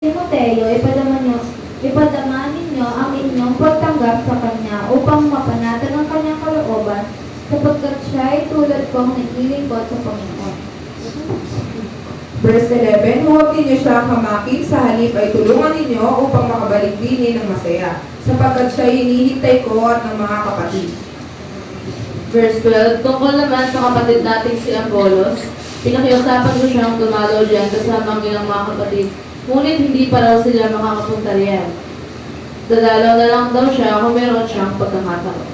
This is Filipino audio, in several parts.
Timoteo, ipadama ninyo ang inyong pagtanggap sa kanya upang mapanatag ang kanyang kalooban, sapagkat siya ay tulad kong naglilingkod sa Panginoon. Verse 11, huwag ninyo siya hamakit, sa halip ay tulungan ninyo upang makabalik din ng masaya, sapagkat siya hinihintay ko at ng mga kapatid. Verse 12, tungkol naman sa kapatid nating si Apollos, pinakiusapan ko siyang dumalo diyan kasama ang ilang mga kapatid, ngunit hindi pa raw sila makakapunta riyan. Dadalaw na lang daw siya kung meron siyang pagkakataon.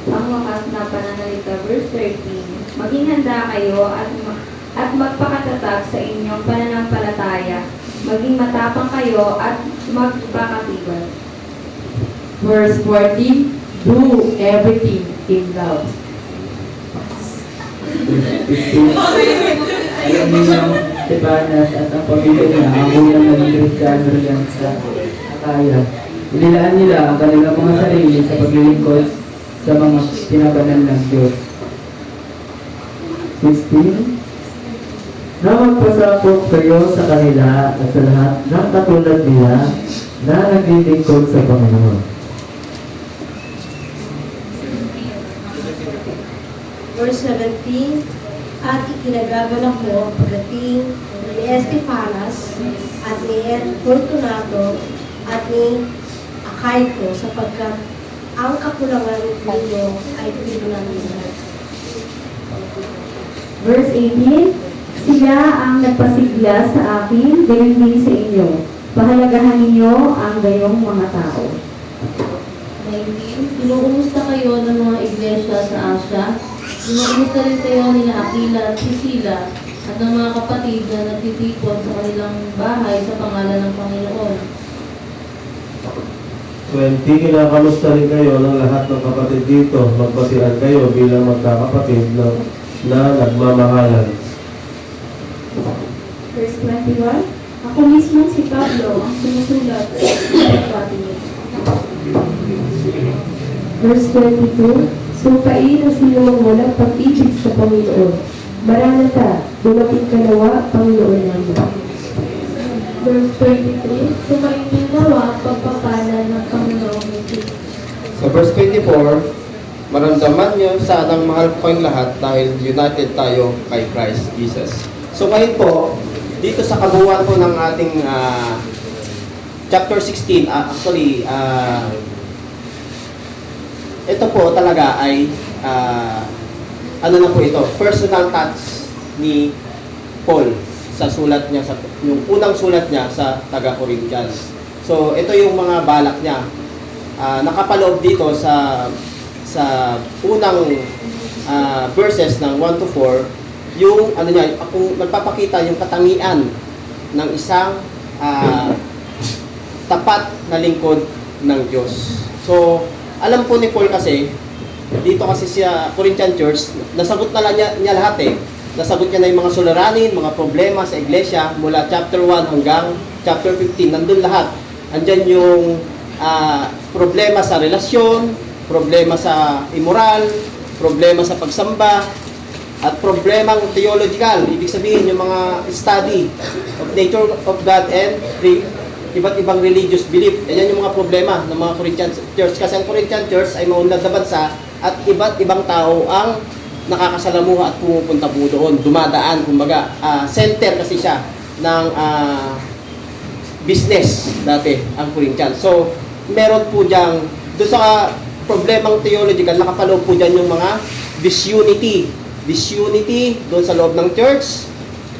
Ang wakas na pananalita, verse 13, maging handa kayo at magpakatatag sa inyong pananampalataya, maging matapang kayo at magpakatibay. Verse 14, do everything in love. Alam niyo, Stepanas at ang pamilya niya ang unang naging Kristiyano riyan sa Akaya. Inilaan nila ang kanilang mga sarili sa paglilingkod sa mga pinabanal ng Diyos. 16. Na magpasakop kayo sa kanila at sa lahat ng katulad nila na naglilingkod sa Panginoon. Verse 17, at ikinagagalak mo pagdating ni Estefanas at ni Fortunato at ni Acaito sapagkat ang kakulangan ninyo ay pinunan nila. Verse 18, sila ang nagpasigla sa akin, gayon din sa inyo. Pahalagahan ninyo ang gayong mga tao. 19, inuumusta kayo ng mga iglesia sa Asia. Inuumusta rin kayo nila Aquila at Priscilla at ng mga kapatid na nagtitipon sa kanilang bahay sa pangalan ng Panginoon. 20, kinakamusta rin kayo ng lahat ng kapatid dito. Magbatian kayo bilang magkakapatid na nagmamahalan. Verse 21, ako mismo si Pablo ang sumusulat sa kapatid. Verse 22, sumpain ang sinumang walang pag-ibig sa Panginoon. Maranatha, dumating ka nawa, Panginoon namin. Verse 23, sumayin din nawa ang pagpapala ng Panginoong Jesus. Sa verse 24, maramdaman nyo saan ang mahal ko kayong lahat dahil united tayo kay Christ Jesus. So ngayon po, dito sa kabuuan po ng ating chapter 16, ito po talaga ay ano na po ito, personal touch ni Paul sa sulat niya, sa yung unang sulat niya sa taga-Corinthians. So ito yung mga balak niya. Nakapaloob dito sa unang verses ng 1 to 4 yung ano niya, kung nagpapakita yung katangian ng isang tapat na lingkod ng Diyos. So alam po ni Paul kasi, dito kasi siya, Corinthian Church, nasagot na niya lahat eh. Nasagot niya na yung mga suliranin, mga problema sa iglesia, mula chapter 1 hanggang chapter 15, nandun lahat. Andyan yung problema sa relasyon, problema sa immoral, problema sa pagsamba, at problemang theological, ibig sabihin yung mga study of nature of God and iba't ibang religious belief. Yan yung mga problema ng mga Corinthian Church. Kasi ang Corinthian Church ay maunlad na bansa at iba't ibang tao ang nakakasalamuha at pumupunta po doon. Dumadaan, kumbaga, center kasi siya ng business dati, ang Corinthian. So, meron po diyang, doon sa problemang theological, nakapaloob po dyan yung mga disunity. Disunity doon sa loob ng church.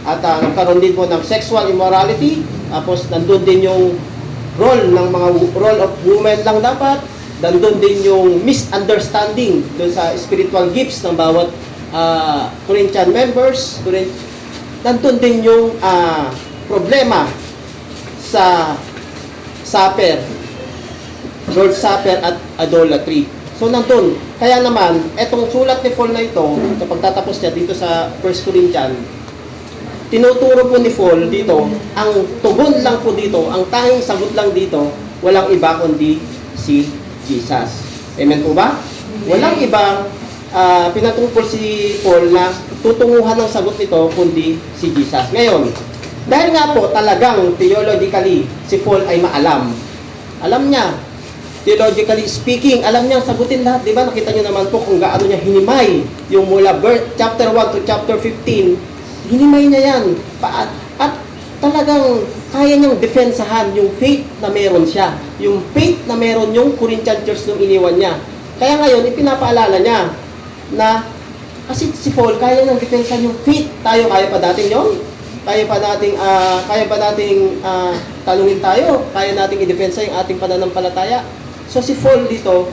At nagkaroon din po ng sexual immorality. Tapos nandun din yung role of women lang dapat. Nandun din yung misunderstanding doon sa spiritual gifts ng bawat Corinthian members. Nandun din yung problema sa supper, Lord's Supper at idolatry. So nandun. Kaya naman, etong sulat ni Paul na ito, sa pagtatapos niya dito sa 1 Corinthians, tinuturo po ni Paul dito, ang tugon lang po dito, ang tanging sagot lang dito, walang iba kundi si Jesus. Amen po ba? Walang ibang pinatungkol si Paul na tutunguhan ng sagot nito kundi si Jesus. Ngayon, Dahil nga po talagang theologically si Paul ay maalam. Alam niya, theologically speaking, alam niya sagutin lahat. Di ba? Nakita niyo naman po kung gaano niya hinimay yung mula chapter 1 to chapter 15. Hinimay niya yan. At talagang kaya niyang defensahan yung faith na meron siya. Yung faith na meron yung Corinthian church nung iniwan niya. Kaya ngayon, ipinapaalala niya na kasi si Paul kaya niyang defensahan yung faith. Tayo, kaya pa natin yun? Kaya ba nating tanungin tayo? Kaya nating i-depensa yung ating pananampalataya? So si Paul dito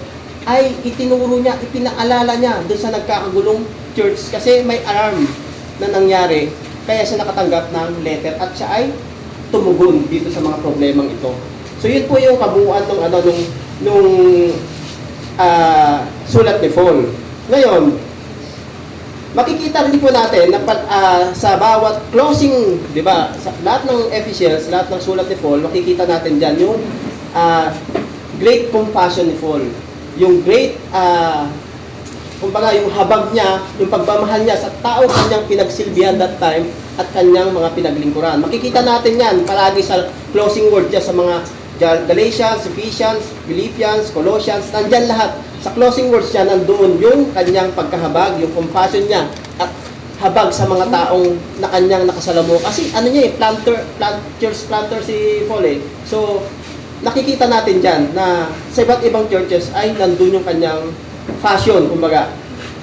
ay itinuro niya, ipinaalala niya doon sa nagkakagulong church kasi may alarm na nangyari kaya siya nakatanggap ng letter at siya ay tumugon dito sa mga problemang ito. So yun po yung kabuuan nung sulat ni Paul. Ngayon, makikita rin po natin na sa bawat closing, di ba, sa lahat ng Ephesians, lahat ng sulat ni Paul, makikita natin dyan yung great compassion ni Paul. Yung great, kumbaga, yung habag niya, yung pagmamahal niya sa tao kanyang pinagsilbihan that time at kanyang mga pinaglingkuran. Makikita natin yan palagi sa closing word niya sa mga Galatians, Ephesians, Philippians, Colossians, nandyan lahat. Sa closing words niya, nandoon yung kanyang pagkahabag, yung compassion niya, at habag sa mga taong na kanyang nakasalamo. Kasi ano niya church planter si Paul eh. So, nakikita natin dyan na sa iba't ibang churches ay nandun yung kanyang fashion, kumbaga.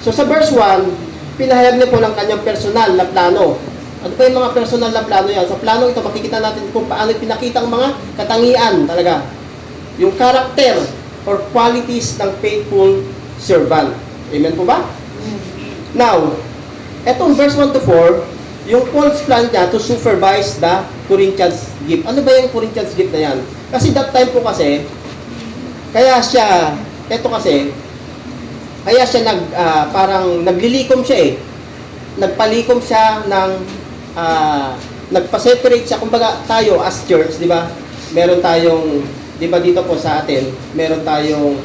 So, sa verse 1, pinahayag niya po ng kanyang personal na plano. Ano pa yung mga personal na plano yan? Sa plano ito, makikita natin kung paano pinakita ang mga katangian talaga. Yung character or qualities ng faithful servant. Amen po ba? Now, etong verse 1 to 4, yung Paul's plan niya to supervise the Corinthians gift. Ano ba yung Corinthians gift na yan? Kasi that time po kasi, kaya siya parang naglilikom siya eh. Nagpalikom siya ng nagpa-separate siya. Kumbaga tayo as church, di ba? Meron tayong, di ba dito po sa atin, meron tayong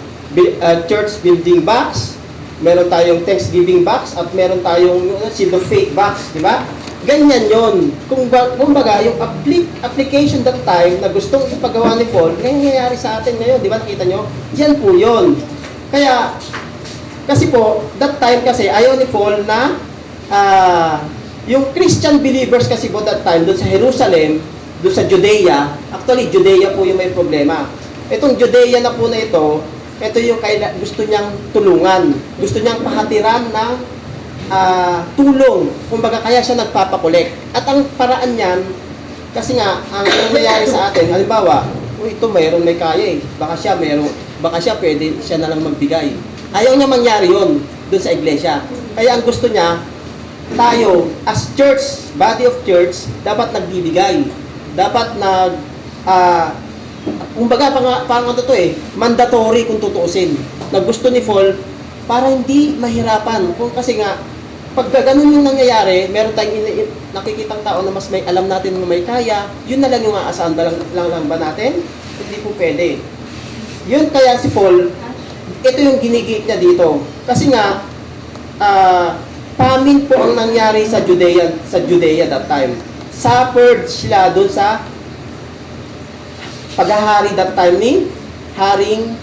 church building box, meron tayong Thanksgiving box, at meron tayong Shield of Faith box, di ba? Ganyan yon. Kumbaga, yung application that time na gustong ipagawa ni Paul, nangyayari sa atin ngayon, di ba? Nakita nyo? Yan po yon. Kaya, kasi po, that time kasi, ayaw ni Paul na yung Christian believers kasi po that time, doon sa Jerusalem, doon sa Judea, actually, Judea po yung may problema. Itong Judea na po na ito yung gusto niyang tulungan. Gusto niyang pahatiran ng tulong. Kumbaga, kaya siya nagpapakolek. At ang paraan niyan, kasi nga, ang nangyayari sa atin, halimbawa, ito mayroon may kaya eh. Baka siya pwede siya na lang magbigay. Ayaw niya mangyari yun doon sa iglesia. Kaya ang gusto niya, tayo, as church, body of church, dapat nagbibigay. Dapat kumbaga, parang ito mandatory kung tutuusin. Na gusto ni Paul, para hindi mahirapan. Kung kasi nga, pag ganun yung nangyayari, meron tayong nakikitang tao na mas may alam natin na may kaya, yun na lang yung aasahan lang ba natin? Hindi po pwede. Yun kaya si Paul, ito yung ginigit niya dito. Kasi nga, famine po ang nangyari sa Judea that time. Suffered sila doon sa paghahari that time ni Haring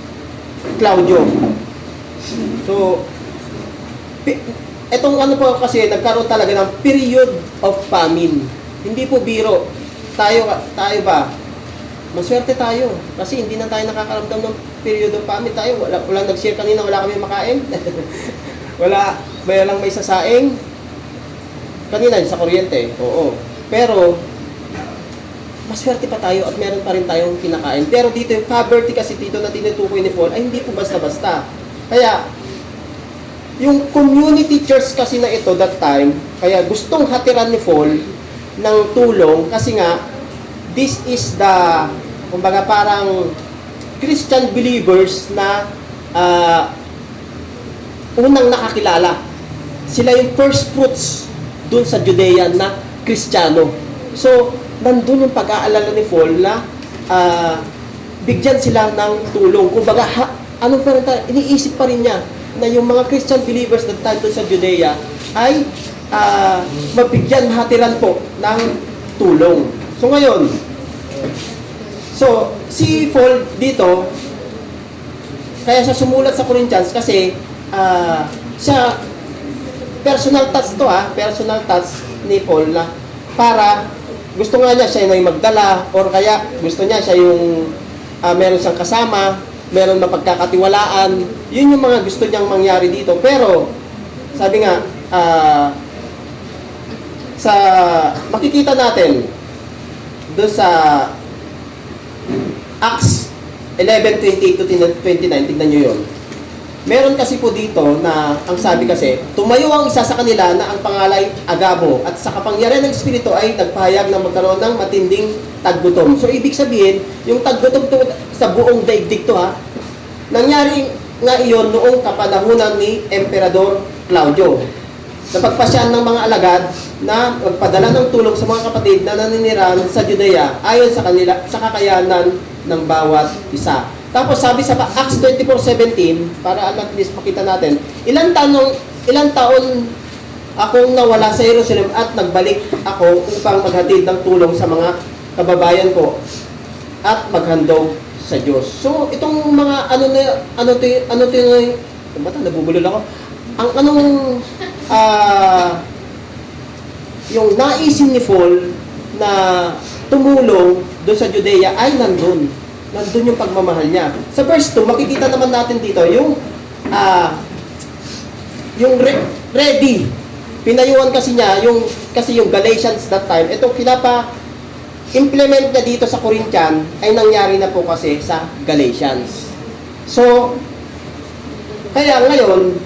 Claudio. So, etong ano po kasi, nagkaroon talaga ng period of famine. Hindi po biro. Tayo ba? Maswerte tayo. Kasi hindi na tayo nakakaramdam ng period of famine. Tayo, walang nag-share kanina, wala kami makain. May lang may sasaing. Kanina, sa kuryente. Oo. Pero, maswerte pa tayo at meron pa rin tayong kinakain. Pero dito, yung poverty kasi dito na tinutukoy ni Paul, ay hindi po basta-basta. Kaya, yung community church kasi na ito that time, kaya gustong hatiran ni Paul ng tulong kasi nga, this is the, kumbaga parang Christian believers na unang nakakilala. Sila yung first fruits dun sa Judea na Kristiyano. So, nandun yung pag-aalala ni Paul na bigyan sila ng tulong. Kumbaga, iniisip pa rin niya na yung mga Christian believers na tayo sa Judea ay mabigyan, mahatiran po ng tulong. So ngayon, si Paul dito, kaya siya sumulat sa Corinthians kasi siya, personal touch to personal touch ni Paul na para gusto nga niya siya yung magdala or kaya gusto niya siya yung meron siyang kasama, meron mapagkakatiwalaan. Yun yung mga gusto niyang mangyari dito. Pero, sabi nga, sa makikita natin doon sa Acts 11:28 to 29, tignan nyo yun. Meron kasi po dito na, ang sabi kasi, tumayo ang isa sa kanila na ang pangalay Agabo at sa kapangyarihan ng Espiritu ay nagpahayag na magkaroon ng matinding taggutom. So, ibig sabihin, yung taggutom to, sa buong daigdig to nangyari nga iyon noong kapanahunan ni Emperador Claudio. Napagpasyaan ng mga alagad na magpadala ng tulong sa mga kapatid na naninirahan sa Judea ayon sa kanila sa kakayanan ng bawat isa. Tapos sabi sa Acts 24:17, para at least makita natin, ilang taon akong nawala sa Jerusalem at nagbalik ako upang maghatid ng tulong sa mga kababayan ko at maghandog sa Diyos. So itong mga nabubulol ako. Yung naisin ni Paul na tumulong doon sa Judea ay nandun yung pagmamahal niya. Sa verse 2, makikita naman natin dito yung ready. Pinayuhan kasi niya yung Galatians that time. Itong implement niya dito sa Corinthian ay nangyari na po kasi sa Galatians. So, kaya ngayon,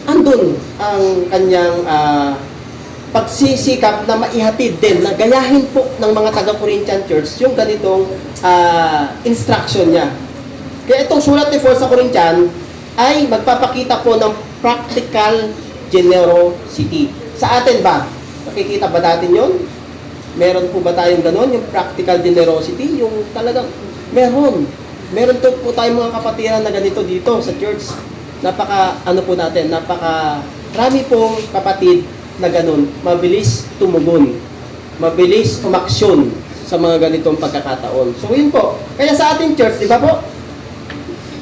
andun ang kanyang pagsisikap na maihatid din, na gayahin po ng mga taga-Corinthian Church yung ganitong instruction niya. Kaya itong sulat ni Paul sa Corinthian ay magpapakita po ng practical generosity. Sa atin ba? Nakikita ba natin yun? Meron po ba tayong ganon? Yung practical generosity? Yung talagang meron. Meron po tayong mga kapatiran na ganito dito sa church. Rami pong kapatid na ganun, mabilis tumugon, mabilis umaksyon sa mga ganitong pagkakataon. So yun po. Kaya sa ating church, di ba po?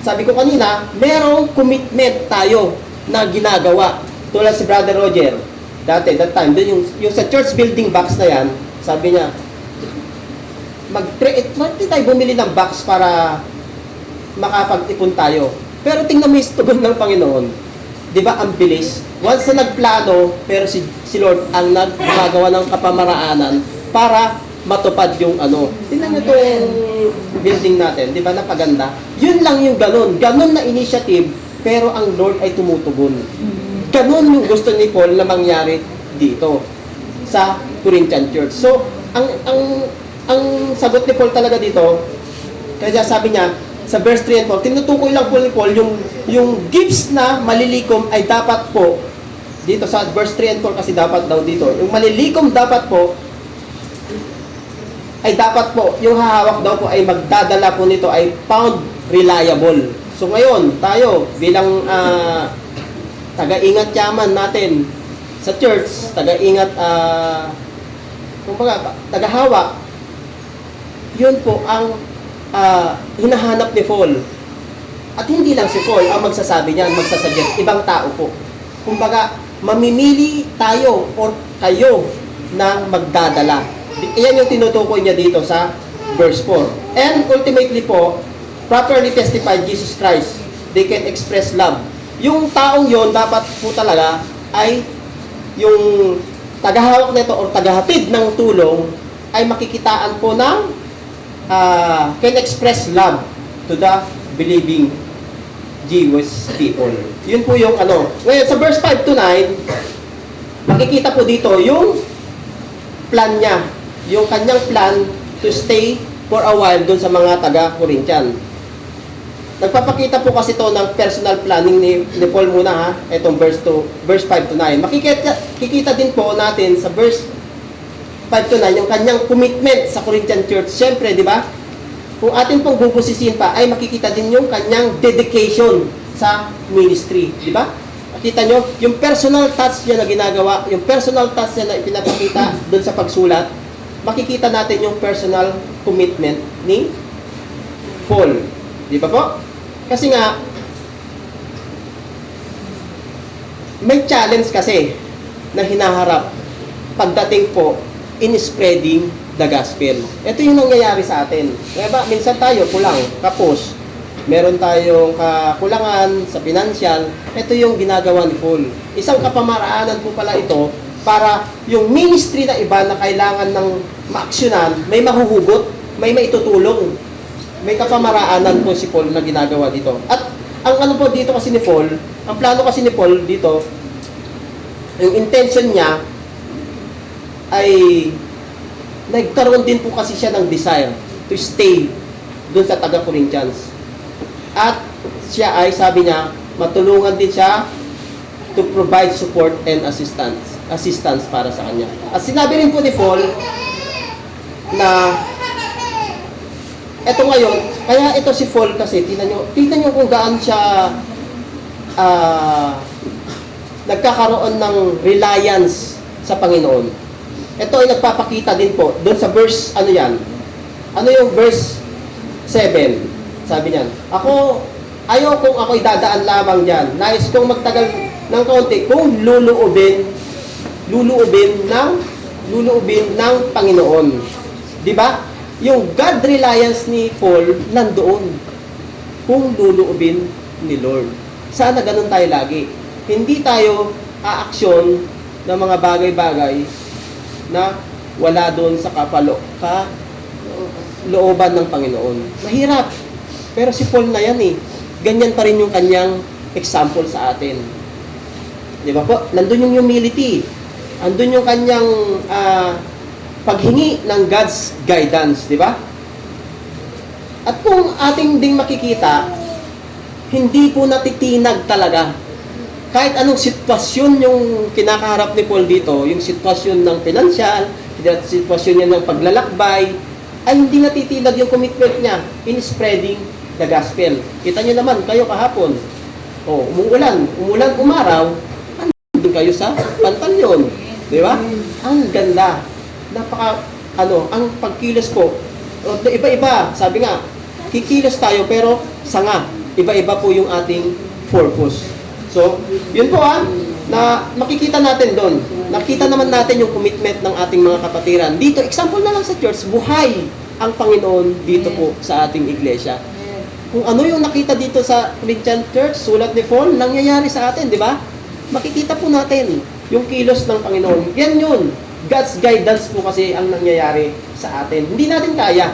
Sabi ko kanina, merong commitment tayo na ginagawa. Tulad si Brother Roger, that time, dun yung sa church building box na yan, sabi niya, mag-create tayo bumili ng box para makapag-ipon tayo. Pero tingnan mo yung tugon ng Panginoon. Di ba, ang bilis? Once na nagplano, pero si Lord ang nagmagawa ng kapamaraanan para matupad yung Tingnan nyo itong building natin, di ba, napaganda? Yun lang yung ganun na initiative, pero ang Lord ay tumutugon. Ganun yung gusto ni Paul na mangyari dito sa Corinthian Church. So, ang sagot ni Paul talaga dito, kaya sabi niya, sa verse 3 and 4, tinutukoy lang po ni Paul yung gifts na malilikom ay dapat po, dito sa verse 3 and 4 kasi dapat daw dito, yung malilikom dapat po, yung hahawak daw po ay magdadala po nito ay found reliable. So ngayon, tayo bilang taga-ingat yaman natin sa church, taga-ingat, taga-hawak, yun po ang hinahanap ni Paul. At hindi lang si Paul ang magsasabi niyan, magsasuggest, ibang tao po. Kumbaga, mamimili tayo or kayo ng magdadala. Iyan yung tinutukoy niya dito sa verse 4. And ultimately po, properly testified Jesus Christ, they can express love. Yung taong yon dapat po talaga ay yung tagahawak nito or tagahatid ng tulong ay makikitaan po ng can express love to the believing Jewish people. Yun po yung Ngayon, sa verse 5 to 9, makikita po dito yung plan niya. Yung kanyang plan to stay for a while dun sa mga taga-Corinthian. Nagpapakita po kasi to ng personal planning ni Paul muna Itong verse 5 to 9. Makikita din po natin sa verse 5 to 9, yung kanyang commitment sa Corinthian Church. Siyempre, di ba? Kung atin pong bubusisiin pa, ay makikita din yung kanyang dedication sa ministry. Di ba? Makita nyo, yung personal touch niya na ginagawa, yung personal touch niya na ipinapakita doon sa pagsulat, makikita natin yung personal commitment ni Paul. Di ba po? Kasi nga, may challenge kasi na hinaharap pagdating po in spreading the gospel. Ito yung nangyayari sa atin. Diba? Minsan tayo kulang, kapos. Meron tayong kakulangan sa financial. Ito yung ginagawa ni Paul. Isang kapamaraanan po pala ito para yung ministry na iba na kailangan ng maaksyonan, may mahuhugot, may maitutulong. May kapamaraanan po si Paul na ginagawa dito. At ang ano po dito kasi ni Paul, ang plano kasi ni Paul dito, yung intention niya ay nagkaroon din po kasi siya ng desire to stay doon sa taga-Corinthians. At siya ay, sabi niya, matulungan din siya to provide support and assistance para sa kanya. At sinabi rin po ni Paul na eto ngayon, kaya ito si Paul kasi, tingnan nyo kung gaano siya nagkakaroon ng reliance sa Panginoon. Ito ay nagpapakita din po doon sa verse, ano yan? Ano yung verse 7? Sabi niyan, ayaw kung ako'y dadaan lamang dyan. Nais kong magtagal ng kaunti kung luluubin ng Panginoon. Di ba? Yung God reliance ni Paul nandoon. Kung luluubin ni Lord. Sana ganun tayo lagi. Hindi tayo aaksyon ng mga bagay-bagay na wala doon sa looban ng Panginoon. Mahirap. Pero si Paul na yan eh. Ganyan pa rin yung kanyang example sa atin. Di ba po? Nandun yung humility. Andun yung kanyang paghingi ng God's guidance. Di ba? At kung ating ding makikita, hindi po natitinag talaga. Kahit anong sitwasyon yung kinakaharap ni Paul dito, yung sitwasyon ng financial, sitwasyon niya ng paglalakbay, ay hindi natitinag yung commitment niya in spreading the gospel. Kita niyo naman, kayo kahapon, umuulan, umaraw, andun kayo sa pantalyon. Di ba? Ang ganda. Ang pagkilos po, iba-iba, sabi nga, kikilos tayo pero sanga. Iba-iba po yung ating purpose. So, yun po na makikita natin doon. Nakita naman natin yung commitment ng ating mga kapatiran. Dito, example na lang sa church, buhay ang Panginoon dito po sa ating iglesia. Kung ano yung nakita dito sa Corinthian Church, sulat ni Paul, nangyayari sa atin, di ba? Makikita po natin yung kilos ng Panginoon. Yan yun. God's guidance po kasi ang nangyayari sa atin. Hindi natin kaya.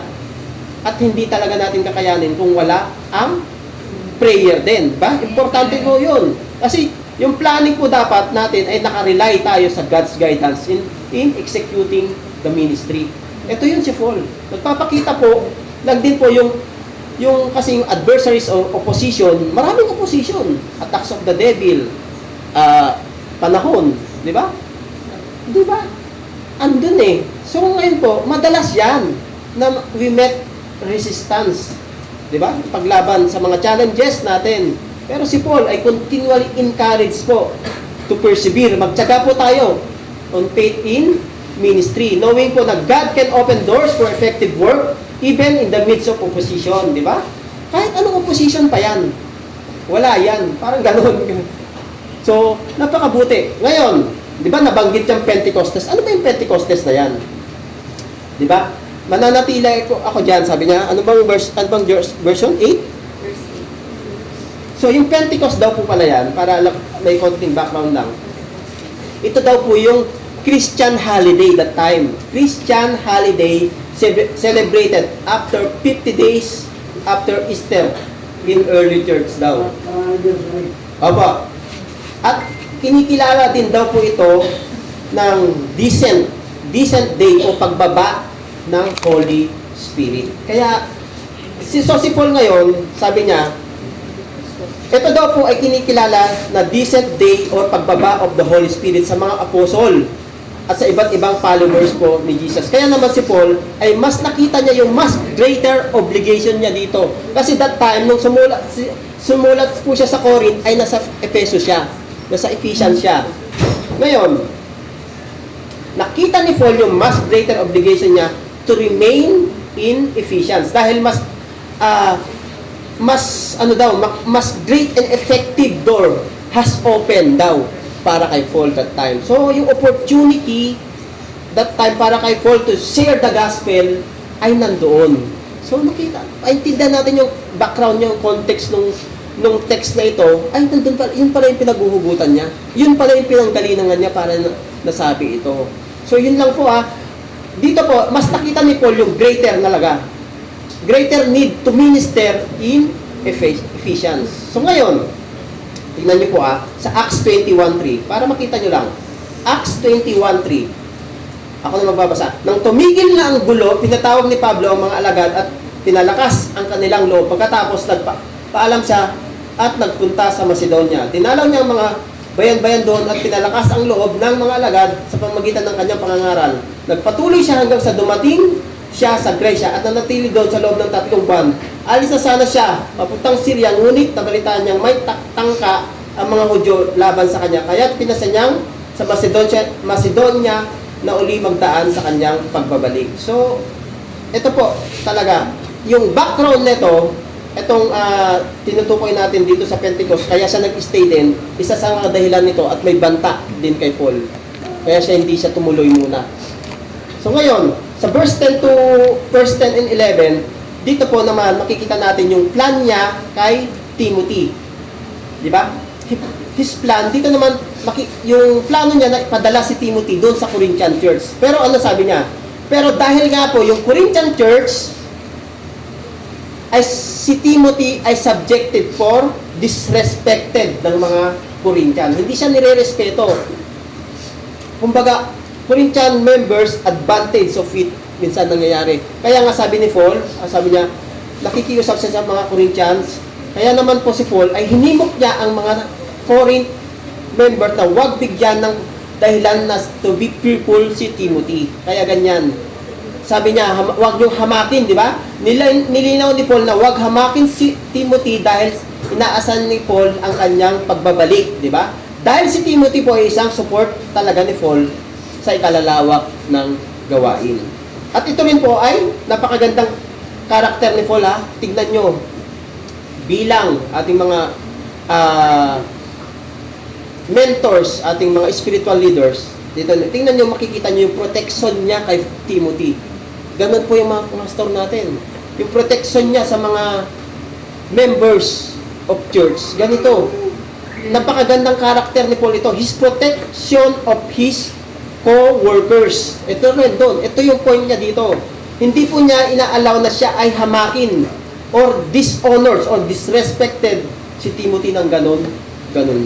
At hindi talaga natin kakayanin kung wala ang prayer din, ba? Importante po yun. Kasi yung planning po dapat natin ay nakarely tayo sa God's guidance in executing the ministry. Ito yun si Paul. Nagpapakita po, lang din po yung kasing adversaries or opposition, maraming opposition. Attacks of the devil, panahon, di ba? Di ba? Andun eh. So ngayon po, madalas yan na we met resistance. Di ba? Paglaban sa mga challenges natin. Pero si Paul ay continually encouraged po to persevere. Magtyaga po tayo on faith in ministry. Knowing po na God can open doors for effective work even in the midst of opposition. Di ba? Kahit anong opposition pa yan. Wala yan. Parang gano'n. So, napakabuti. Ngayon, di ba nabanggit yung Pentecostes? Ano ba yung Pentecostes na yan? Di ba? Mananatili ako dyan, sabi niya, ano bang version? 8? So, yung Pentecost daw po pala yan, para may konting background lang. Ito daw po yung Christian holiday that time. Christian holiday celebrated after 50 days after Easter in early church daw. Opo. At kinikilala din daw po ito ng decent day o pagbaba ng Holy Spirit. Kaya, si Paul ngayon, sabi niya, ito daw po ay kinikilala na decent day o pagbaba of the Holy Spirit sa mga apostol at sa iba't ibang followers po ni Jesus. Kaya naman si Paul ay mas nakita niya yung mas greater obligation niya dito. Kasi that time, nung sumulat po siya sa Corinth, ay nasa Ephesus siya. Nasa Ephesians siya. Ngayon, nakita ni Paul yung mas greater obligation niya to remain in Ephesians. Dahil mas great and effective door has opened daw para kay Paul that time. So, yung opportunity that time para kay Paul to share the gospel ay nandoon. So, maintindihan natin yung background, yung context nung text na ito, ay nandun pala, yun pala yung pinaghuhugutan niya. Yun pala yung pinanggalingan niya para nasabi ito. So, yun lang po Dito po, mas nakita ni Paul yung greater need to minister in Ephesians. So, ngayon, tingnan niyo po sa Acts 21:3, para makita niyo lang. Acts 21:3. Ako na magbabasa. Nang tumigil na ang gulo, pinatawag ni Pablo ang mga alagad at pinalakas ang kanilang loob. Pagkatapos, nagpaalam siya at nagpunta sa Macedonia. Dinalaw niya ang mga bayan-bayan doon at pinalakas ang loob ng mga alagad sa pamamagitan ng kanyang pangangaral. Nagpatuloy siya hanggang sa dumating siya sa Gracia at nanatili doon sa loob ng 3 buwan. Alis na sana siya, papuntang Syria, ngunit nabalitaan niyang may tangka ang mga Hudyo laban sa kanya. Kaya pinasa niyang sa Macedonia na uli magdaan sa kanyang pagbabalik. So, ito po talaga, yung background nito, itong tinutukoy natin dito sa Pentecost, kaya siya nag-stay din, isa sa mga dahilan nito at may banta din kay Paul. Kaya hindi siya tumuloy muna. So ngayon, sa verse 10 and 11, dito po naman makikita natin yung plan niya kay Timothy. Di ba? His plan, dito naman, yung plano niya na ipadala si Timothy doon sa Corinthian Church. Pero ano sabi niya? Pero dahil nga po, yung Corinthian Church, ay si Timothy ay subjected for disrespected ng mga Corinthian. Hindi siya nire-respeto. Kumbaga, Corinthian members advantage of it minsan nangyayari. Kaya nga sabi ni Paul, sabi niya, nakikiusap siya sa mga Corinthians. Kaya naman po si Paul ay hinimok niya ang mga Corinth member na huwag bigyan ng dahilan na to be fearful si Timothy. Kaya ganyan. Sabi niya, huwag niyong hamakin, di ba? Nilinaw ni Paul na huwag hamakin si Timothy dahil inaasan ni Paul ang kanyang pagbabalik, di ba? Dahil si Timothy po ay isang support talaga ni Paul sa ikalalawak ng gawain. At ito rin po ay napakagandang karakter ni Paul Tignan nyo, bilang ating mga mentors, ating mga spiritual leaders, dito, tingnan nyo, makikita nyo yung protection niya kay Timothy. Ganun po yung mga pastor natin. Yung protection niya sa mga members of church. Ganito. Napakagandang karakter ni Paul ito. His protection of his co-workers. Ito rin doon. Ito yung point niya dito. Hindi po niya ina-allow na siya ay hamakin or dishonors or disrespected si Timothy ng ganun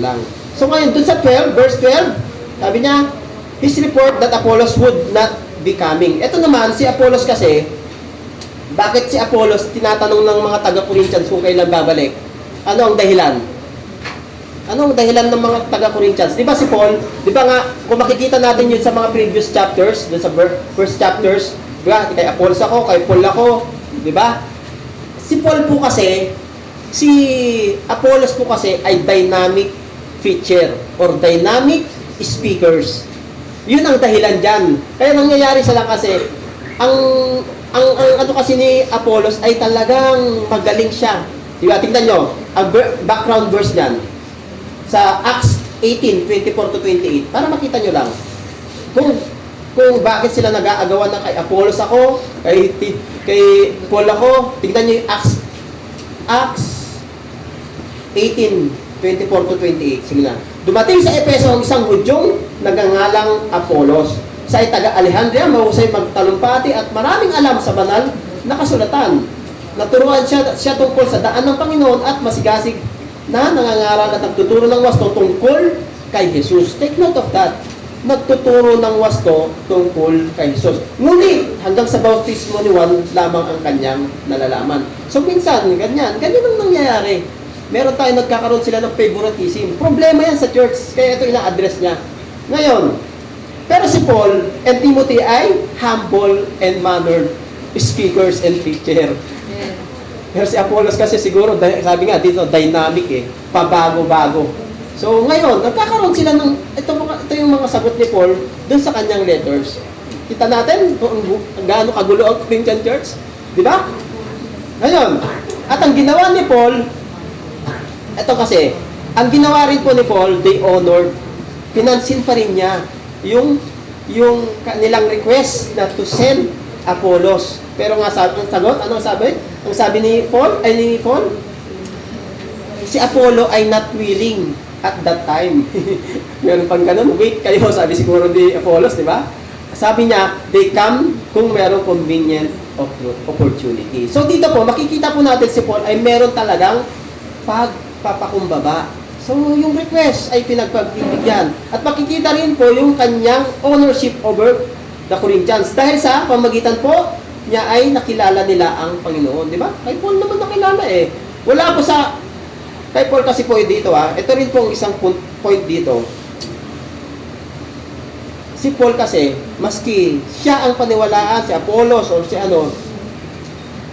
lang. So ngayon, dun sa 12, verse 12, sabi niya, his report that Apollos would not be coming. Ito naman, si Apollos kasi, bakit si Apollos tinatanong ng mga taga-Corinthians kung kailan babalik? Ano ang dahilan? Ano ang dahilan ng mga taga-Corinthians? Di ba si Paul, di ba nga, kung makikita natin yun sa mga previous chapters, dun sa first chapters, di ba, kay Apollos ako, kay Paul ako, di ba? Si Paul po kasi, si Apollos po kasi ay dynamic feature or dynamic speakers. Yun ang dahilan dyan. Kaya nangyayari sila kasi, ang ano kasi ni Apollos ay talagang magaling siya. Diba? Tingnan nyo, ang background verse dyan. Sa Acts 18:24-28, para makita nyo lang. Kung bakit sila nag-aagawan ng kay Apollos ako, kay Paul ako, tingnan nyo yung Acts 18:24-28. Sige na. Dumating sa Efeso ang isang Hudyong nagangalang Apollos. Sa taga Alejandria, mahusay magtalumpati at maraming alam sa banal na kasulatan. Naturuan siya tungkol sa daan ng Panginoon at masigasig na nangangaral at nagtuturo ng wasto tungkol kay Jesus. Take note of that. Nagtuturo ng wasto tungkol kay Jesus. Ngunit, hanggang sa bautismo ni Juan lamang ang kanyang nalalaman. So, minsan, ganyan ang nangyayari. Meron tayo, nagkakaroon sila ng favoritism. Problema yan sa church, kaya ito ina-address niya. Ngayon, pero si Paul and Timothy ay humble and mannered speakers and teacher. Pero si Apollos kasi siguro, sabi nga dito, dynamic pabago-bago. So ngayon, nagkakaroon sila ng, ito yung mga sagot ni Paul dun sa kanyang letters. Kita natin kung gaano kagulo ang Corinthian Church. Di ba? Ngayon, at ang ginawa ni Paul, ito kasi, ang ginawa rin po ni Paul, they honored, pinansin pa rin niya yung kanilang request na to send Apollos. Pero nga sabi, ang sagot, ano sabi? Ang sabi ni Paul, si Apollo ay not willing at that time. Meron pang ganun, wait kayo, sabi siguro ni Apollos, di ba? Sabi niya, they come kung merong convenient opportunity. So dito po, makikita po natin si Paul ay meron talagang pagpapakumbaba. So yung request ay pinagpagbibigyan. At makikita rin po yung kanyang ownership over the Corinthians. Dahil sa pamagitan po niya ay nakilala nila ang Panginoon. Di ba? Kay Paul naman nakilala eh. Wala po sa kay Paul kasi po dito ito rin pong isang point dito. Si Paul kasi, maski siya ang paniwalaan, si Apollos or si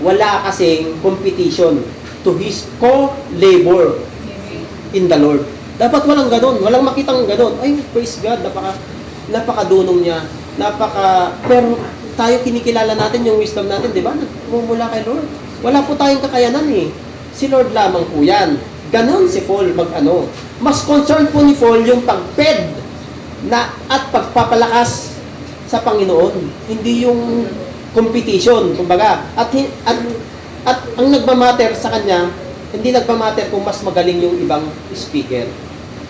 wala kasing competition to his co-labor in the Lord. Dapat walang ganun, walang makitang ganun. Ay, praise God, napakadunong niya, pero tayo kinikilala natin yung wisdom natin, di ba? Mula kay Lord. Wala po tayong kakayanan eh. Si Lord lamang po yan. Ganon si Paul Mas concerned po ni Paul yung pagped at pagpapalakas sa Panginoon. Hindi yung competition, kumbaga. At ang nagmamatter sa kanya, hindi nagmamatter kung mas magaling yung ibang speaker.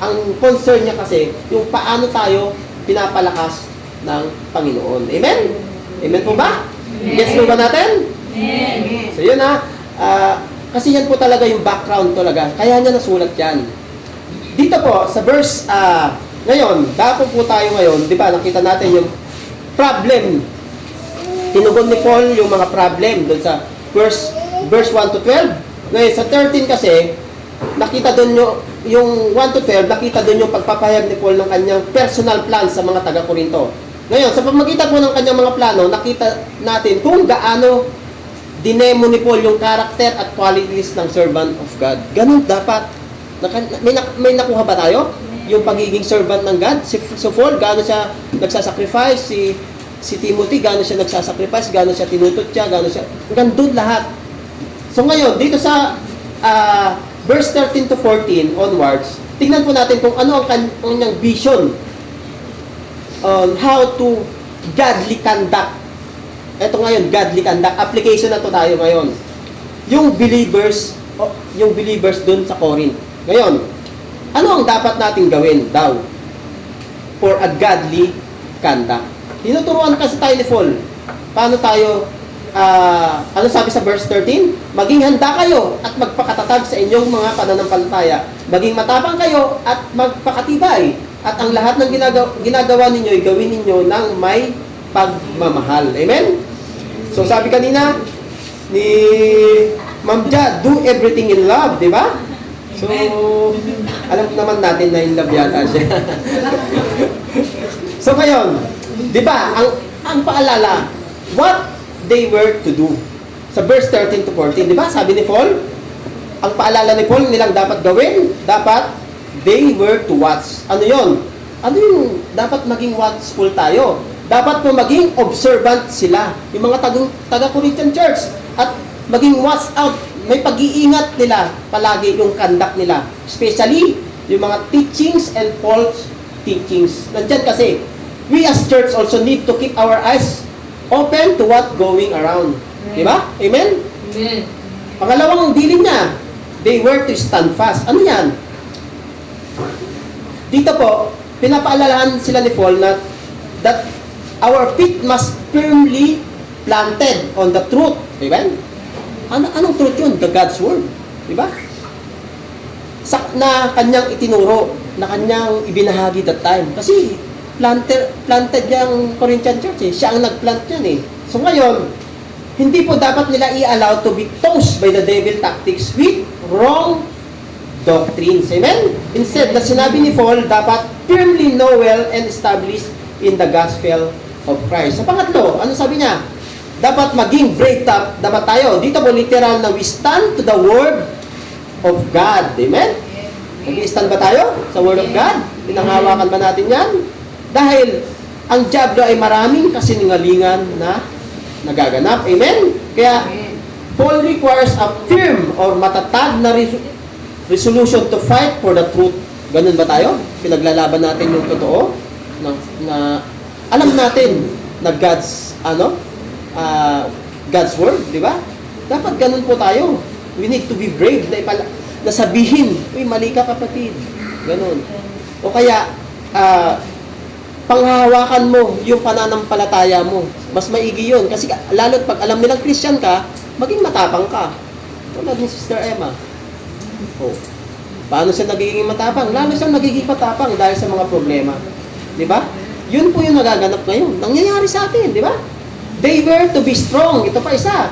Ang concern niya kasi, yung paano tayo pinapalakas ng Panginoon. Amen? Amen po ba? Yes po ba natin? Amen. So yun kasi yan po talaga yung background talaga. Kaya niya nasulat yan. Dito po, sa verse, ngayon, dapo po tayo ngayon, di ba, nakita natin yung problem. Tinugon ni Paul yung mga problem doon sa verse 1 to 12. Ngayon, sa 13 kasi, nakita doon yung 1 to 12, nakita doon yung pagpapahayag ni Paul ng kanyang personal plan sa mga taga-Korinto. Ngayon, sa pamagitan po ng kanyang mga plano, nakita natin kung gaano dinemo ni Paul yung character at qualities ng servant of God. Ganun dapat. May nakuha ba tayo? Yung pagiging servant ng God? Si Paul, gaano siya nagsasacrifice? Si Timothy, gaano siya nagsasacrifice? Gaano siya tinutot siya? Gaano siya? Gandun lahat. So ngayon, dito sa verse 13 to 14 onwards, tingnan po natin kung ano ang kanyang vision on how to godly conduct. Ito ngayon, godly conduct. Application na to tayo ngayon. Yung believers dun sa Corinth. Ngayon, ano ang dapat nating gawin daw for a godly conduct? Tinuturuan kasi tayo ni Paul. Paano tayo, ano sabi sa verse 13? Maging handa kayo at magpakatatag sa inyong mga pananampalataya. Maging matapang kayo at magpakatibay. At ang lahat ng ginagawa ninyo, gawin ninyo ng may pagmamahal. Amen? So sabi kanina ni Ma'am Ja, do everything in love, di ba? So, alam naman natin na in love yata siya. So ngayon, di ba, ang paalala, what they were to do. Sa verse 13 to 14, di ba, sabi ni Paul, ang paalala ni Paul nilang dapat gawin, dapat they were to watch. Ano yon? Ano yung dapat maging watchful tayo? Dapat po maging observant sila, yung mga taga-Corinthian church, at maging watch out, may pag-iingat nila palagi yung conduct nila, especially yung mga teachings and false teachings. Nandiyan kasi, we as church also need to keep our eyes open to what going around. Di ba? Amen? Amen. Pangalawang dilin niya, they were to stand fast. Ano yan? Dito po, pinapaalalahan sila ni Paul na that our feet must firmly planted on the truth. Diba? Anong truth yun? The God's Word. Diba? Na kanyang itinuro, na kanyang ibinahagi that time. Kasi planted niya ang Corinthian Church eh. Siya ang nagplant yan eh. So ngayon, hindi po dapat nila i-allow to be tossed by the devil tactics with wrong doctrines. Amen? Instead, na sinabi ni Paul, dapat firmly know well and established in the gospel of Christ. Sa pangatlo, ano sabi niya? Dapat maging brave dapat tayo. Dito po literal na we stand to the word of God. Amen? Nag-i-stand ba tayo sa Word of God? Pinanghawakan ba natin yan? Dahil ang diablo ay maraming kasinungalingan na nagaganap. Amen? Kaya, Paul requires a firm or matatag na resolution to fight for the truth. Ganun ba tayo? Pinaglalaban natin yung totoo na alam natin na God's God's word, di ba? Dapat ganun po tayo. We need to be brave na sabihin, uy, mali ka kapatid. Ganun. O kaya, panghahawakan mo yung pananampalataya mo. Mas maigi yun. Kasi lalo't pag alam nilang Christian ka, maging matapang ka. Tulad ni Sister Emma. Oh. Paano siya nagiging matapang? Lalo siyang nagiging matapang dahil sa mga problema. Di ba? Yun po yung nagaganap ngayon. Nangyayari sa atin, di ba? They were to be strong. Ito pa isa.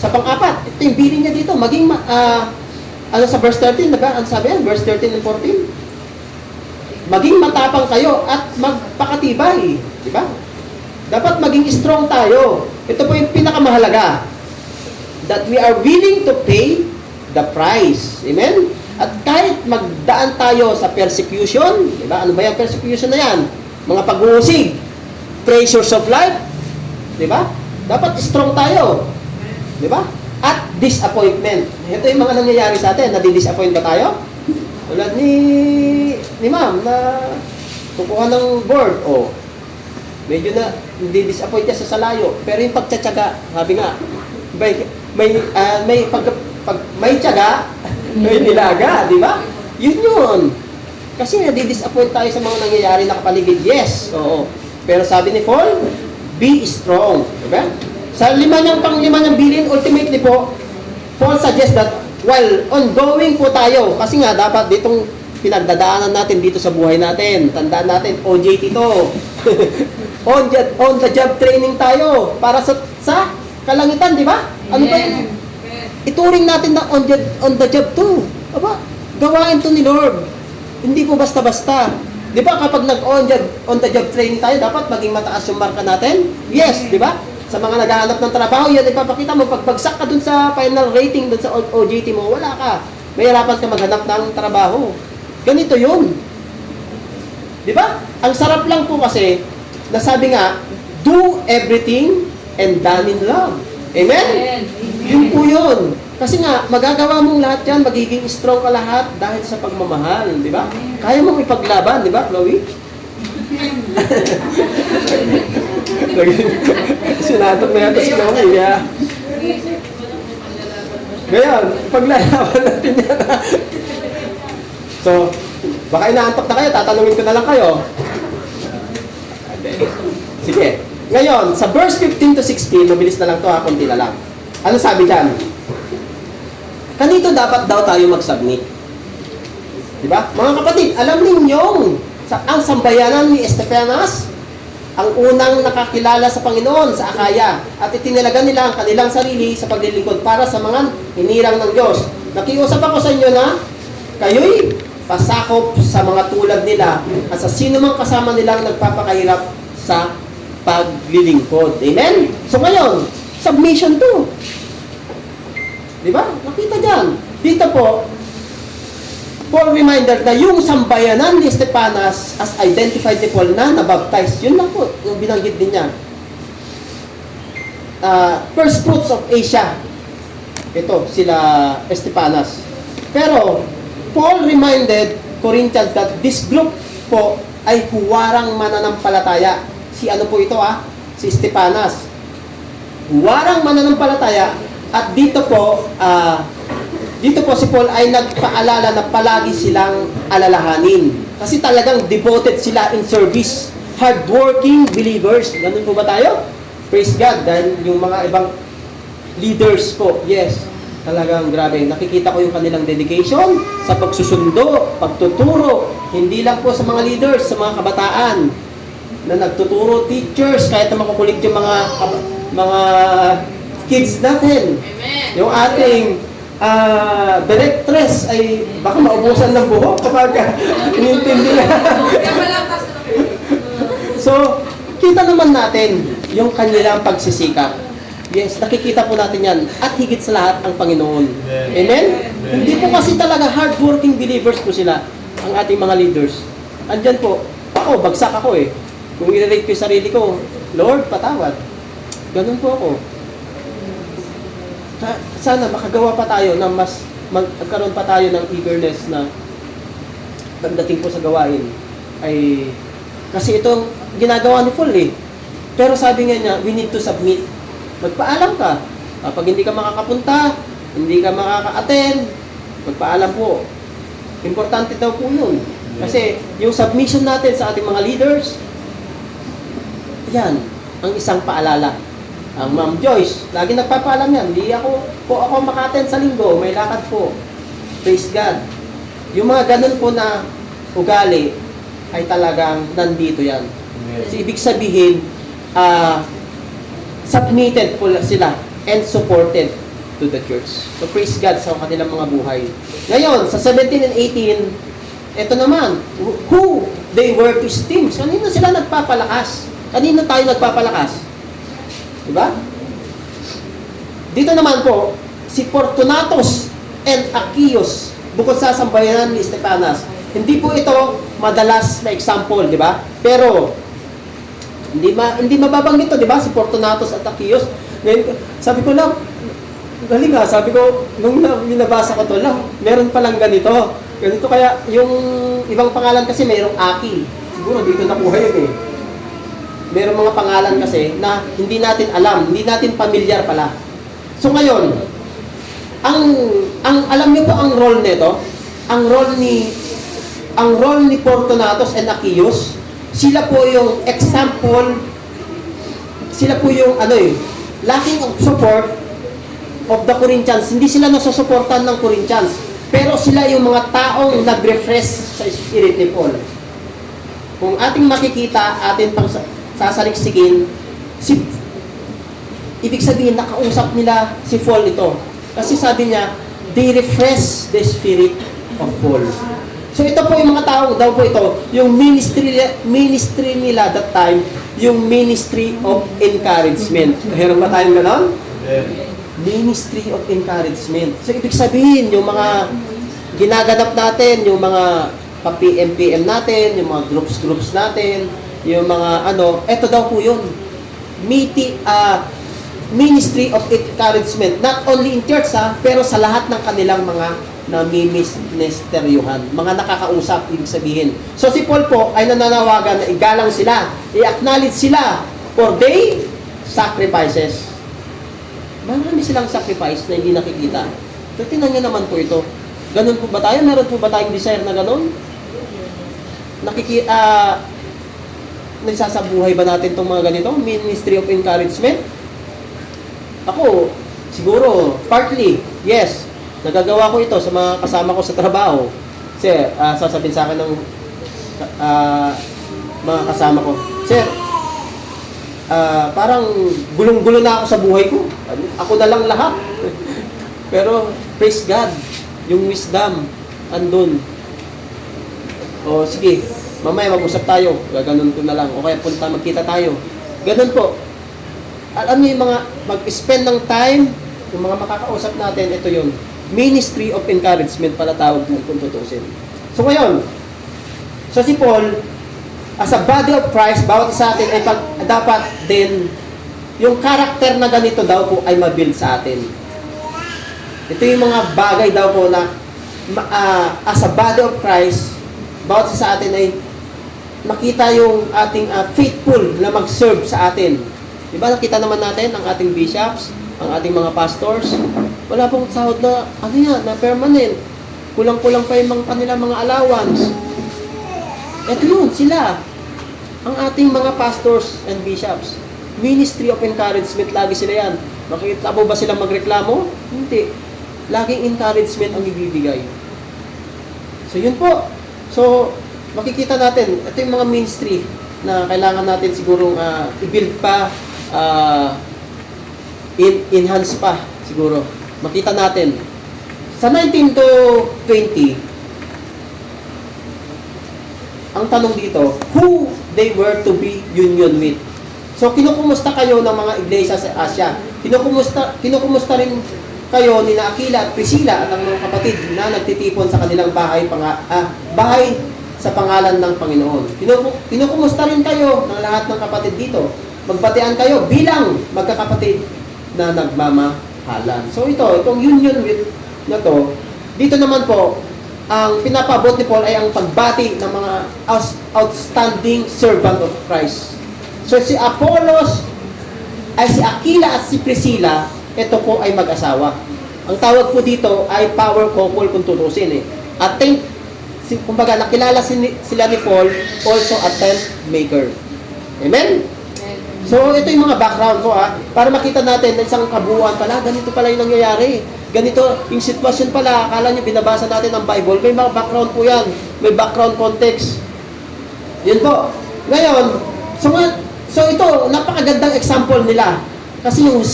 Sa pang-apat, ito yung bilin niya dito. Maging, sa verse 13, diba? Ano sabi yan? Verse 13 and 14. Maging matapang kayo at magpakatibay. Di ba? Dapat maging strong tayo. Ito po yung pinakamahalaga. That we are willing to pay the price. Amen? At kahit magdaan tayo sa persecution, di ba? Ano ba yung persecution na yan? Mga pag-uusig, pressures of life, di ba? Dapat strong tayo. Di ba? At disappointment. Ito yung mga nangyayari sa atin. Nadi-disappoint ba tayo? Tulad ni ma'am na kukuha ng board. Oh, medyo na hindi disappoint siya sa salayo. Pero yung pagtsatsaga, sabi nga, may tiyaga, may nilaga, di ba? Yun. Kasi nadi-disappoint tayo sa mga nangyayari na kapaligid. Yes, oo. Pero sabi ni Paul, be strong. Diba? Sa lima niyang bilin, ultimately po, Paul suggests that while ongoing po tayo, kasi nga dapat ditong pinagdadaanan natin dito sa buhay natin, tandaan natin, OJT to. on the job training tayo para sa kalangitan, di ba? Ano ba yun? Ituring natin na on the job to. Aba, gawain to ni Lord. Hindi po basta-basta. Di ba kapag on the job training tayo, dapat maging mataas yung marka natin? Yes, di ba? Sa mga naghahanap ng trabaho, yan ipapakita mo. Pag bagsak ka dun sa final rating, dun sa OJT mo, wala ka. Mahirapan ka maghanap ng trabaho. Ganito yun. Di ba? Ang sarap lang po kasi, nasabi nga, do everything and done in love. Amen? Yun po yun. Kasi nga, magagawa mong lahat yan, magiging strong ka lahat dahil sa pagmamahal. Di ba? Kaya mong ipaglaban, di ba, Chloe? Sinatok na yata si Chloe, yeah. Ngayon, paglalaban natin yan. So, baka inaantok na kayo, tatanungin ko na lang kayo. Sige. Ngayon, sa verse 15 to 16, mabilis na lang to ha, konti na lang. Ano sabi dyan? Kanito dapat daw tayo mag-submit. Diba? Mga kapatid, alam ninyong ang sambayanan ni Estepanas, ang unang nakakilala sa Panginoon sa Akaya, at itinalagan nila ang kanilang sarili sa paglilingkod para sa mga hinirang ng Diyos. Nakiusap ako sa inyo na kayo'y pasakop sa mga tulad nila at sa sino mang kasama nilang nagpapakahirap sa paglilingkod. Amen? So ngayon, submission to. Diba? Nakita dyan. Dito po, Paul reminder na yung sambayanan ni Estepanas as identified ni Paul na nabaptize. Yun lang po, yung binanggit din niya. First fruits of Asia. Ito, sila Estepanas. Pero, Paul reminded Corinthians that this group po ay huwarang mananampalataya. Si ano po ito Si Estepanas. Huwarang mananampalataya. At dito po si Paul ay nagpaalala na palagi silang alalahanin. Kasi talagang devoted sila in service. Hardworking believers. Ganun po ba tayo? Praise God. Dahil yung mga ibang leaders po, yes, talagang grabe. Nakikita ko yung kanilang dedication sa pagsusundo, pagtuturo. Hindi lang po sa mga leaders, sa mga kabataan na nagtuturo, teachers, kahit na makukulit yung mga kids natin. Amen. Yung ating directress ay baka maubusan ng buhok kapag inintindi na. So, kita naman natin yung kanilang pagsisikap. Yes, nakikita po natin yan. At higit sa lahat, ang Panginoon. Amen? Hindi po kasi talaga hardworking believers po sila, ang ating mga leaders. Andyan po, ako, bagsak ako eh. Kung i-rate ko yung sarili ko, Lord, patawad. Ganun po ako. Sana makagawa pa tayo na mas magkaroon pa tayo ng eagerness na pagdating po sa gawain ay kasi itong ginagawa ni Paul eh. Pero sabi nga niya, we need to submit. Magpaalam ka. Kapag hindi ka makakapunta, hindi ka makaka-attend, magpaalam po. Importante daw po yun. Kasi yung submission natin sa ating mga leaders, yan, ang isang paalala. Ang Ma'am Joyce, lagi nagpapaalam yan. Hindi ako maka-attend sa linggo, may lakad po. Praise God. Yung mga ganun po na ugali ay talagang nandito yan. So, ibig sabihin, submitted po sila and supported to the church. So, praise God sa kanilang mga buhay. Ngayon, sa 17 and 18, ito naman, who they were to esteem. Kanino sila nagpapalakas? Kanino tayo nagpapalakas? Diba? Dito naman po, si Fortunatus and Achaeus, bukod sa sambayanan ni Stefanas, hindi po ito madalas na example, di ba? Pero, hindi mababanggit ito, di ba? Si Fortunatus at Achaeus. Ngayon, sabi ko lang, galing nga, sabi ko, nung binabasa ko ito lang, meron palang ganito. Ganito kaya, yung ibang pangalan kasi mayroong Aki. Siguro dito nakuha yun eh. Merong mga pangalan kasi na hindi natin alam, hindi natin pamilyar pala. So ngayon, ang alam niyo po ang role nito, ang role ni Fortunatus and Achaeus, sila po yung example, sila po yung lacking of support of the Corinthians. Hindi sila nasusuportan ng Corinthians, pero sila yung mga taong nag-refresh sa spirit ni Paul. Kung ating makikita, atin pang sasaliksikin, ibig sabihin, nakausap nila si Paul ito. Kasi sabi niya, they refresh the spirit of Paul. So ito po yung mga tao, daw po ito, yung ministry nila that time, yung ministry of encouragement. Meron ba tayong ganon? Ministry of encouragement. So ibig sabihin, yung mga ginaganap natin, yung mga pa-PM natin, yung mga groups natin, yung mga eto daw po yun. Ministry of encouragement. Not only in church pero sa lahat ng kanilang mga nami-ministeryuhan, mga nakakausap, ibig sabihin. So si Paul po ay nananawagan na igalang sila, i-acknowledge sila for their sacrifices. Marami silang sacrifice na hindi nakikita. So tingnan nyo naman po ito. Ganun po ba tayo? Meron po ba tayong desire na ganun? Nagsasabuhay ba natin itong mga ganito? Ministry of encouragement? Ako, siguro, partly, yes. Nagagawa ko ito sa mga kasama ko sa trabaho. Kasi, sasabihin sa akin ng mga kasama ko, Sir, parang gulong-gulo na ako sa buhay ko. Ako na lang lahat. Pero, praise God, yung wisdom, andun. O, sige, mamaya mag-usap tayo. Gaganon ko na lang. O kaya punta, magkita tayo. Ganon po. Alam niyo yung mga mag-spend ng time, yung mga makakausap natin, ito yun. Ministry of encouragement pala tawag doon kung tutusin. So ngayon, so si Paul, as a body of Christ, bawat isa atin ay dapat din, yung karakter na ganito daw po ay mabuild sa atin. Ito yung mga bagay daw po na as a body of Christ, bawat isa sa atin ay makita yung ating faithful na mag-serve sa atin. Diba nakita naman natin ang ating bishops, ang ating mga pastors, wala pong sahod na, na permanent. Kulang-kulang pa yung kanilang mga allowance. Ito yun, sila. Ang ating mga pastors and bishops. Ministry of encouragement, lagi sila yan. Makikita mo ba silang magreklamo? Hindi. Laging encouragement ang ibibigay. So, yun po. So, makikita natin, ito yung mga ministry na kailangan natin siguro i-build pa, enhance pa siguro. Makita natin. Sa 19 to 20, ang tanong dito, who they were to be union with. So, kinukumusta kayo ng mga iglesia sa Asia. Kinukumusta rin kayo ni Aquila at Priscilla at ang mga kapatid na nagtitipon sa kanilang bahay sa pangalan ng Panginoon. Kinukumusta rin kayo ng lahat ng kapatid dito. Magbatian kayo bilang magkakapatid na nagmamahalan. So itong union with na to, dito naman po, ang pinapabot ni Paul ay ang pagbati ng mga outstanding servant of Christ. So si Apollos, ay si Aquila at si Priscilla, ito po ay mag-asawa. Ang tawag po dito ay power couple kung tutusin eh. At kumbaga nakilala sila ni Paul also a tent maker. Amen? So ito yung mga background ko para makita natin na isang kabuuan pala, ganito pala yung nangyayari. Ganito yung sitwasyon pala, akala nyo binabasa natin ang Bible, may mga background po yan, may background context. Yun po. Ngayon, so ito, napakagandang example nila. Kasi yung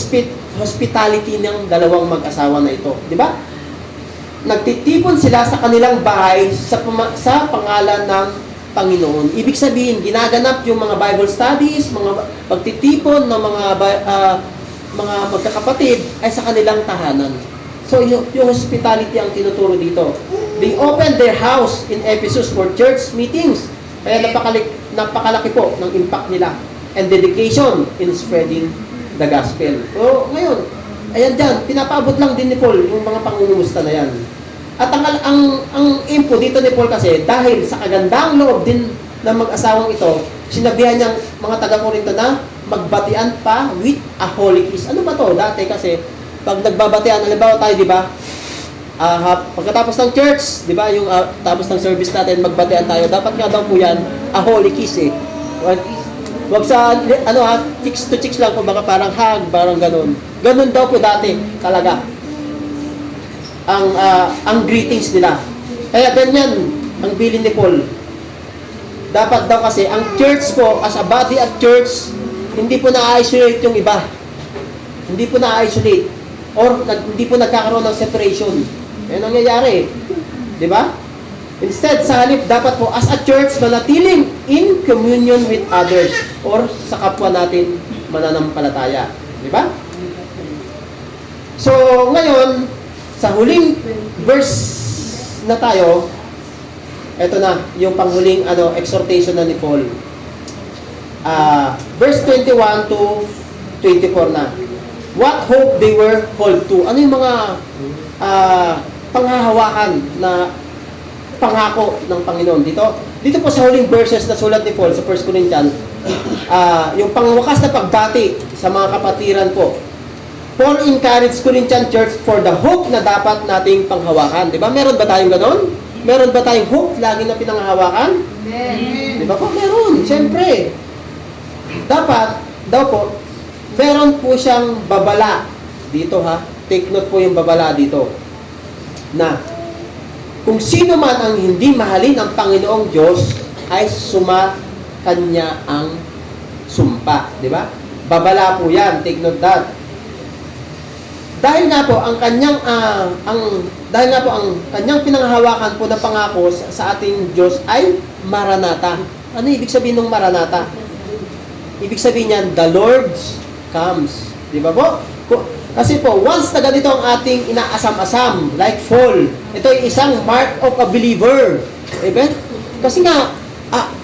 hospitality ng dalawang mag-asawa na ito. Di ba? Nagtitipon sila sa kanilang bahay sa pangalan ng Panginoon. Ibig sabihin, ginaganap yung mga Bible studies, mga pagtitipon ng mga magkakapatid ay sa kanilang tahanan. So, yung hospitality ang tinuturo dito. They opened their house in Ephesus for church meetings. Kaya napakalaki po ng impact nila and dedication in spreading the gospel. So, ngayon, ayan dyan, pinapaabot lang din ni Paul yung mga pangungumusta na yan. At ang aim po dito ni Paul kasi, dahil sa kagandang loob din ng mag-asawang ito, sinabihan niyang mga taga-Korinto na magbatian pa with a holy kiss. Ano ba to? Dati kasi, pag nagbabatian, halimbawa tayo, di ba? Pagkatapos ng church, di ba, yung tapos ng service natin, magbatian tayo. Dapat nga daw po yan, a holy kiss eh. Wag sa, chicks to chicks lang po, baka parang hug, parang ganun. Ganun daw po dati, talaga. Ang greetings nila. Kaya ganyan, ang bilin ni Paul. Dapat daw kasi, ang church po, as a body at church, hindi po na-isolate yung iba. Hindi po na-isolate. Or hindi po nagkakaroon ng separation. Yan ang nangyayari. Di ba? Instead, sa halip, dapat po, as a church, manatiling in communion with others or sa kapwa natin mananampalataya. Di ba? So, ngayon, sa huling verse na tayo, eto na, yung panghuling exhortation na ni Paul. Verse 21 to 24 na. What hope they were called to. Ano yung mga panghahawakan na pangako ng Panginoon dito po sa huling verses na sulat ni Paul sa 1 Corinthians, yung pangwakas na pagbati sa mga kapatiran po. Paul encouraged Corinthian church for the hope na dapat nating panghawakan. Di ba? Meron ba tayong ganon? Meron ba tayong hope lagi na pinanghahawakan? Di ba po? Meron. Siyempre. Dapat, daw po, meron po siyang babala dito Take note po yung babala dito. Na, kung sino man ang hindi mahalin ang Panginoong Diyos, ay sumakanya ang sumpa. Di ba? Babala po yan. Take note that. Dahil nga po ang kanyang pinanghahawakan po na pangako sa ating Diyos ay Maranatha. Ano ibig sabihin ng Maranatha? Ibig sabihin niyan, the Lord comes. Di ba po? Kasi po, once na ganito ang ating inaasam-asam, like fall, ito ay isang mark of a believer. Diba? Kasi nga,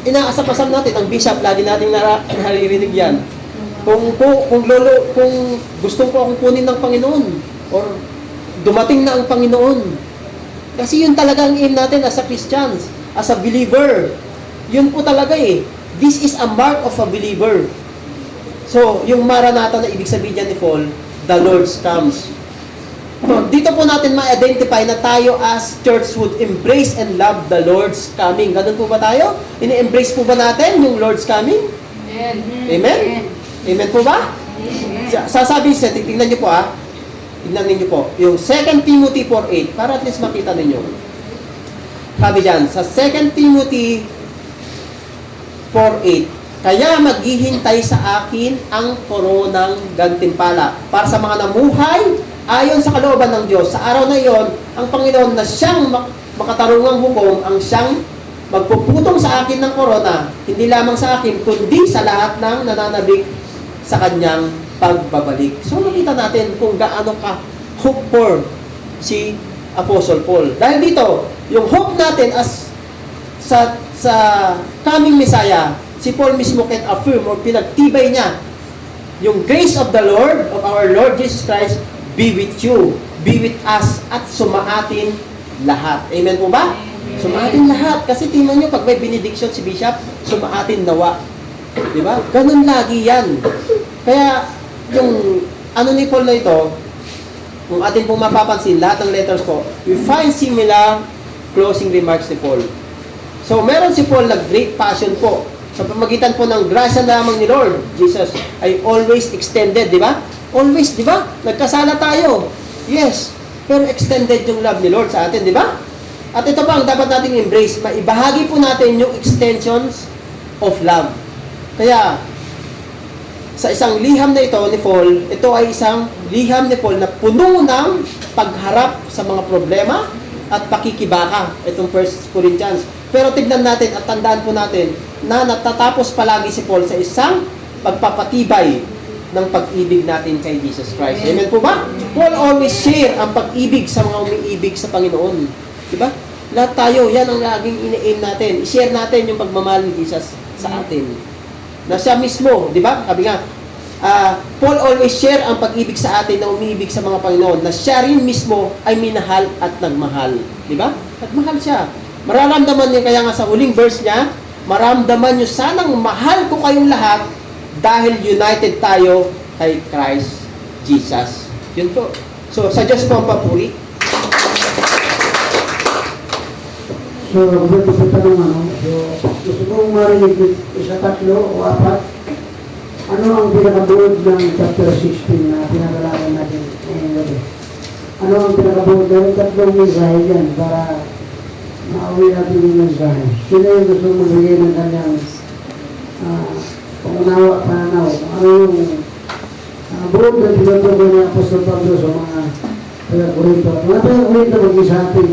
inaasam-asam natin, ang bishop, lagi nating naririnig yan. Kung gusto ko akong kunin ng Panginoon, or dumating na ang Panginoon. Kasi yun talaga ang aim natin as a Christians, as a believer. Yun po talaga eh. This is a mark of a believer. So, yung Maranatha na ibig sabihin niya ni Paul, the Lord comes. So, dito po natin ma-identify na tayo as church would embrace and love the Lord's coming. Ganun po ba tayo? Ini-embrace po ba natin yung Lord's coming? Amen? Amen? Amen po ba? Sasabi siya, tingnan niyo po tingnan niyo po, yung 2 Timothy 4:8, para at least makita ninyo. Sabi dyan, sa 2 Timothy 4:8, kaya maghihintay sa akin ang koronang gantimpala para sa mga namuhay ayon sa kalooban ng Diyos. Sa araw na iyon, ang Panginoon na siyang makatarungang hukom ang siyang magpuputong sa akin ng korona, hindi lamang sa akin, kundi sa lahat ng nananabik sa kanyang pagbabalik. So makita natin kung gaano ka hope for si Apostle Paul. Dahil dito, yung hope natin as sa coming Messiah, si Paul mismo can affirm or pinagtibay niya yung grace of the Lord, of our Lord Jesus Christ, be with you, be with us, at sumaatin lahat. Amen po ba? Sumaatin lahat. Kasi tingnan nyo, pag may benediction si Bishop, sumaatin nawa. Di ba? Ganun lagi yan. Kaya, yung ano ni Paul na ito, kung atin pong mapapansin, lahat ng letters ko, we find similar closing remarks ni Paul. So, meron si Paul na great passion po. Sa pamagitan po ng grasya lamang ni Lord Jesus ay always extended, di ba? Always, di ba? Nagkasala tayo. Yes. Pero extended yung love ni Lord sa atin, di ba? At ito pa ang dapat nating embrace. Maibahagi po natin yung extensions of love. Kaya, sa isang liham na ito ni Paul, ito ay isang liham ni Paul na puno ng pagharap sa mga problema at pakikibaka. Itong 1 Corinthians. Pero tignan natin at tandaan po natin na natatapos palagi si Paul sa isang pagpapatibay ng pag-ibig natin kay Jesus Christ. Amen po ba? Paul always share ang pag-ibig sa mga umiibig sa Panginoon. Diba? Lahat tayo, yan ang laging ina-aim natin. I-share natin yung pagmamahal ni Jesus sa atin. Na siya mismo, di ba? Sabi nga, Paul always share ang pag-ibig sa atin na umiibig sa mga Panginoon. Na siya rin mismo ay minahal at nagmahal. Di ba? Nagmahal siya. Mararamdaman niyo kaya nga sa huling verse niya, maramdaman niyo sanang mahal ko kayong lahat dahil united tayo kay Christ Jesus. Yun po. So, sa Diyos po ang papuri. So, ulit ko tanong so, gusto kong marinig isa, tatlo o apat. Ano ang pinakabuod ng chapter 16 na pinagalaman natin ngayong gabi? Ano ang pinakabuod ng tatlong mensahe dyan para mauwi natin yung mensahe? Sino yung gusto magbigay ng kanyang pangunawa, pananaw? Ano yung buod na tinutukoy ni Apostol Pablo sa mga taga-Corinto? Mga taga-Corinto mag-isa atin